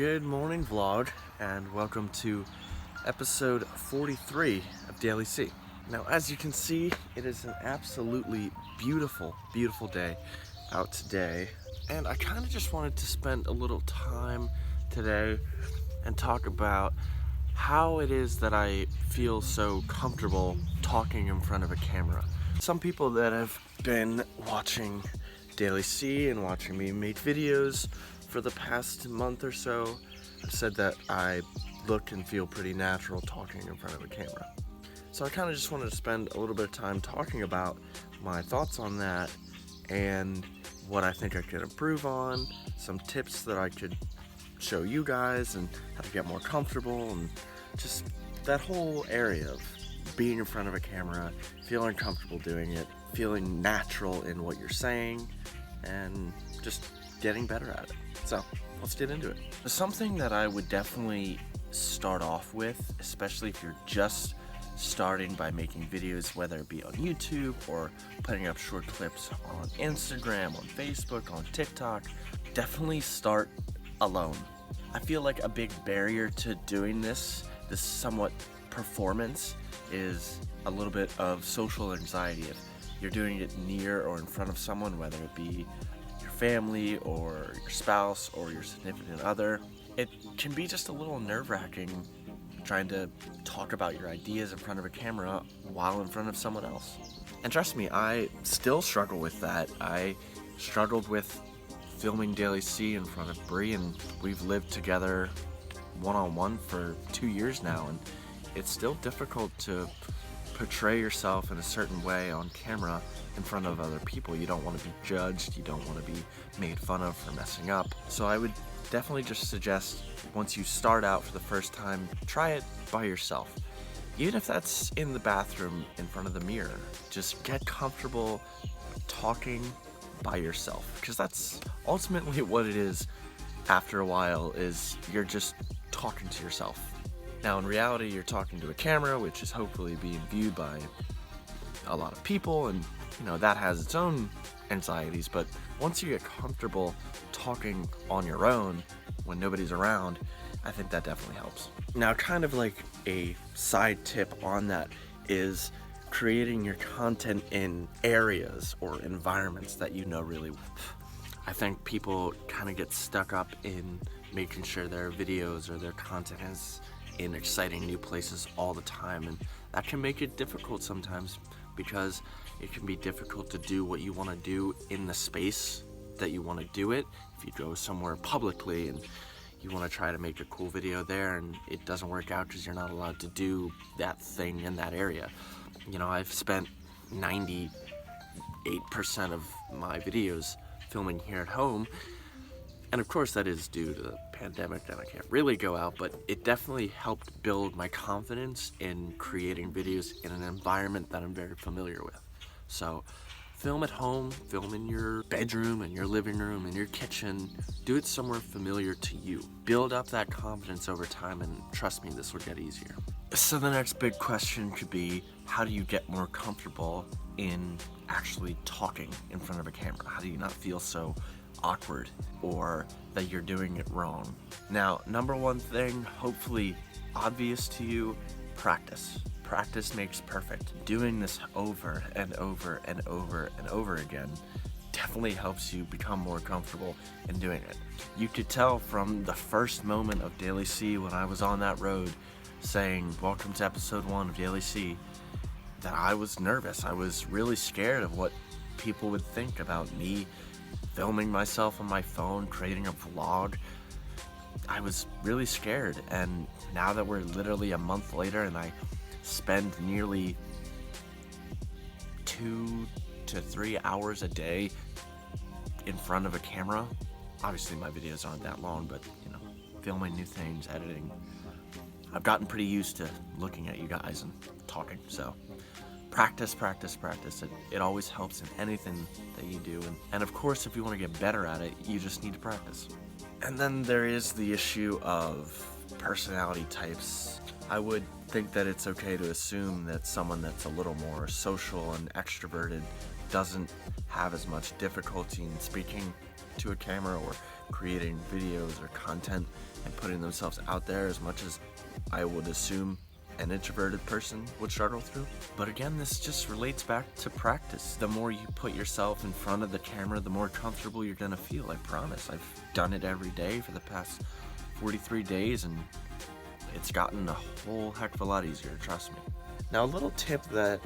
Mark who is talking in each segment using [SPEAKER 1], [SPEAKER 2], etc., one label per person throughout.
[SPEAKER 1] Good morning vlog, and welcome to episode 43 of DAILYCEE. Now, as you can see, it is an absolutely beautiful day out today, and I kind of just wanted to spend a little time today and talk about how it is that I feel so comfortable talking in front of a camera. Some people that have been watching DAILYCEE and watching me make videos for the past month or so have said that I look and feel pretty natural talking in front of a camera. So I kind of just wanted to spend a little bit of time talking about my thoughts on that and what I think I could improve on, some tips that I could show you guys, and how to get more comfortable, and just that whole area of being in front of a camera, feeling comfortable doing it, feeling natural in what you're saying, and just getting better at it. So let's get into it. Something that I would definitely start off with, especially if you're just starting by making videos, whether it be on YouTube or putting up short clips on Instagram, on Facebook, on TikTok, definitely start alone. I feel like a big barrier to doing this somewhat performance, is a little bit of social anxiety. If you're doing it near or in front of someone, whether it be your family or your spouse or your significant other, it can be just a little nerve-wracking trying to talk about your ideas in front of a camera while in front of someone else. And trust me, I still struggle with that. I struggled with filming DAILYCEE in front of Bree, and we've lived together one-on-one for 2 years now, and it's still difficult to portray yourself in a certain way on camera in front of other people. You don't want to be judged, you don't want to be made fun of for messing up. So I would definitely just suggest, once you start out for the first time, try it by yourself. Even if that's in the bathroom in front of the mirror, just get comfortable talking by yourself, because that's ultimately what it is. After a while, is you're just talking to yourself. Now in reality, you're talking to a camera, which is hopefully being viewed by a lot of people, and that has its own anxieties. But once you get comfortable talking on your own when nobody's around, I think that definitely helps. Now, kind of like a side tip on that is creating your content in areas or environments that you know really well. I think people kind of get stuck up in making sure their videos or their content is in exciting new places all the time, and that can make it difficult sometimes, because it can be difficult to do what you want to do in the space that you want to do it. If you go somewhere publicly and you want to try to make a cool video there and it doesn't work out because you're not allowed to do that thing in that area. I've spent 98% of my videos filming here at home, and of course that is due to the pandemic that I can't really go out, but it definitely helped build my confidence in creating videos in an environment that I'm very familiar with. So film at home, film in your bedroom, in your living room, in your kitchen. Do it somewhere familiar to you. Build up that confidence over time, and trust me, this will get easier. So the next big question could be, how do you get more comfortable in actually talking in front of a camera? How do you not feel so awkward or that you're doing it wrong? Now, number one thing, hopefully obvious to you, practice. Practice makes perfect. Doing this over and over and over and over again definitely helps you become more comfortable in doing it. You could tell from the first moment of DAILYCEE when I was on that road saying, "Welcome to episode 1 of DAILYCEE," that I was nervous. I was really scared of what people would think about me filming myself on my phone, creating a vlog. I was really scared, and now that we're literally a month later and I spend nearly 2 to 3 hours a day in front of a camera. Obviously my videos aren't that long, but filming new things, editing, I've gotten pretty used to looking at you guys and talking. So practice. It always helps in anything that you do, and of course, if you want to get better at it, you just need to practice. And then there is the issue of personality types. I would think that it's okay to assume that someone that's a little more social and extroverted doesn't have as much difficulty in speaking to a camera or creating videos or content and putting themselves out there as much as I would assume an introverted person would struggle through. But again, this just relates back to practice. The more you put yourself in front of the camera, the more comfortable you're gonna feel, I promise. I've done it every day for the past 43 days and it's gotten a whole heck of a lot easier, trust me. Now, a little tip that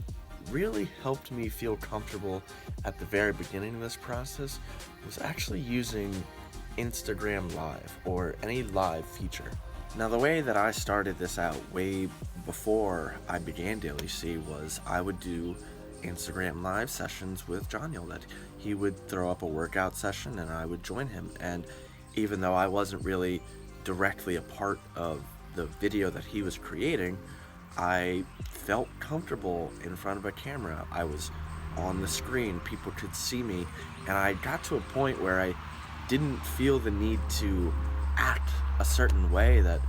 [SPEAKER 1] really helped me feel comfortable at the very beginning of this process was actually using Instagram Live or any live feature. Now, the way that I started this out way before I began DailyCee was I would do Instagram Live sessions with John that he would throw up a workout session and I would join him. And even though I wasn't really directly a part of the video that he was creating, I felt comfortable in front of a camera. I was on the screen, people could see me, and I got to a point where I didn't feel the need to act a certain way, that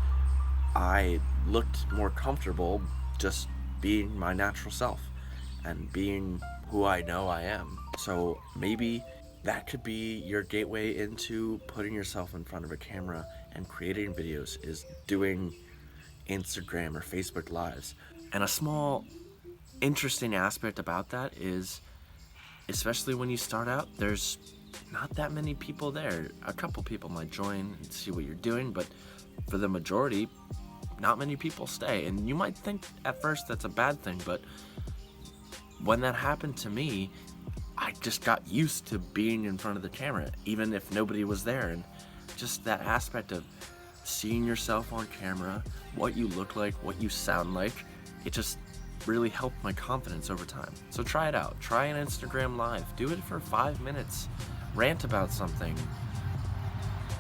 [SPEAKER 1] I looked more comfortable just being my natural self and being who I know I am. So maybe that could be your gateway into putting yourself in front of a camera and creating videos, is doing Instagram or Facebook Lives. And a small interesting aspect about that is, especially when you start out, there's not that many people there. A couple people might join and see what you're doing, but for the majority, not many people stay. And you might think at first that's a bad thing, but when that happened to me, I just got used to being in front of the camera, even if nobody was there. And just that aspect of seeing yourself on camera, what you look like, what you sound like, it just really helped my confidence over time. So try it out. Try an Instagram Live. Do it for 5 minutes. Rant about something.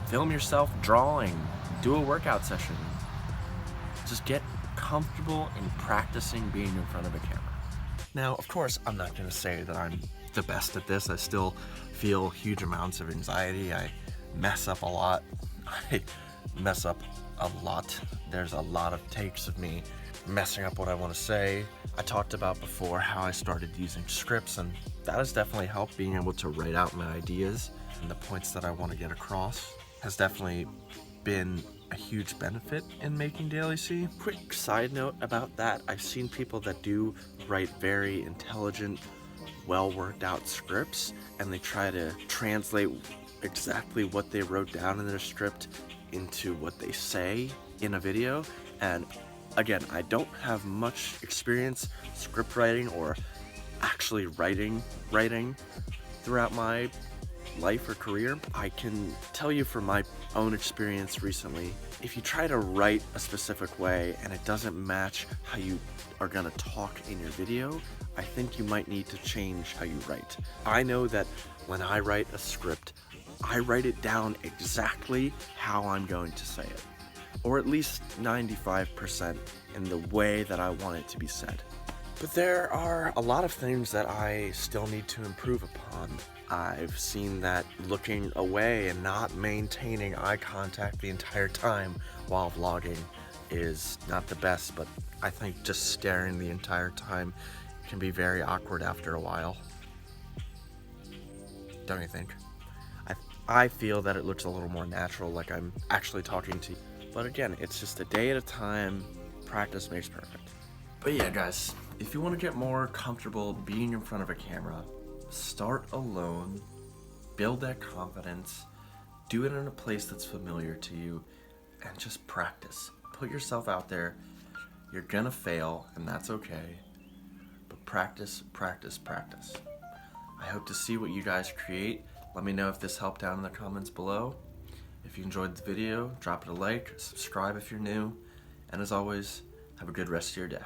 [SPEAKER 1] Film yourself drawing. Do a workout session. Just get comfortable in practicing being in front of a camera. Now, of course, I'm not going to say that I'm the best at this. I still feel huge amounts of anxiety. I mess up a lot. There's a lot of takes of me messing up what I want to say. I talked about before how I started using scripts, and that has definitely helped. Being able to write out my ideas and the points that I want to get across has definitely been a huge benefit in making DailyCee. Quick side note about that, I've seen people that do write very intelligent, well worked out scripts, and they try to translate exactly what they wrote down in their script into what they say in a video. And again, I don't have much experience script writing or actually writing throughout my life or career. I can tell you from my own experience recently, if you try to write a specific way and it doesn't match how you are gonna talk in your video, I think you might need to change how you write. I know that when I write a script, I write it down exactly how I'm going to say it, or at least 95% in the way that I want it to be said. But there are a lot of things that I still need to improve upon. I've seen that looking away and not maintaining eye contact the entire time while vlogging is not the best, but I think just staring the entire time can be very awkward after a while. Don't you think? I feel that it looks a little more natural, like I'm actually talking to you. But again, it's just a day at a time. Practice makes perfect. But yeah, guys, if you want to get more comfortable being in front of a camera, start alone, build that confidence, do it in a place that's familiar to you, and just practice. Put yourself out there. You're gonna fail, and that's okay. But practice, practice, practice. I hope to see what you guys create. Let me know if this helped down in the comments below. If you enjoyed the video, drop it a like, subscribe if you're new, and as always, have a good rest of your day.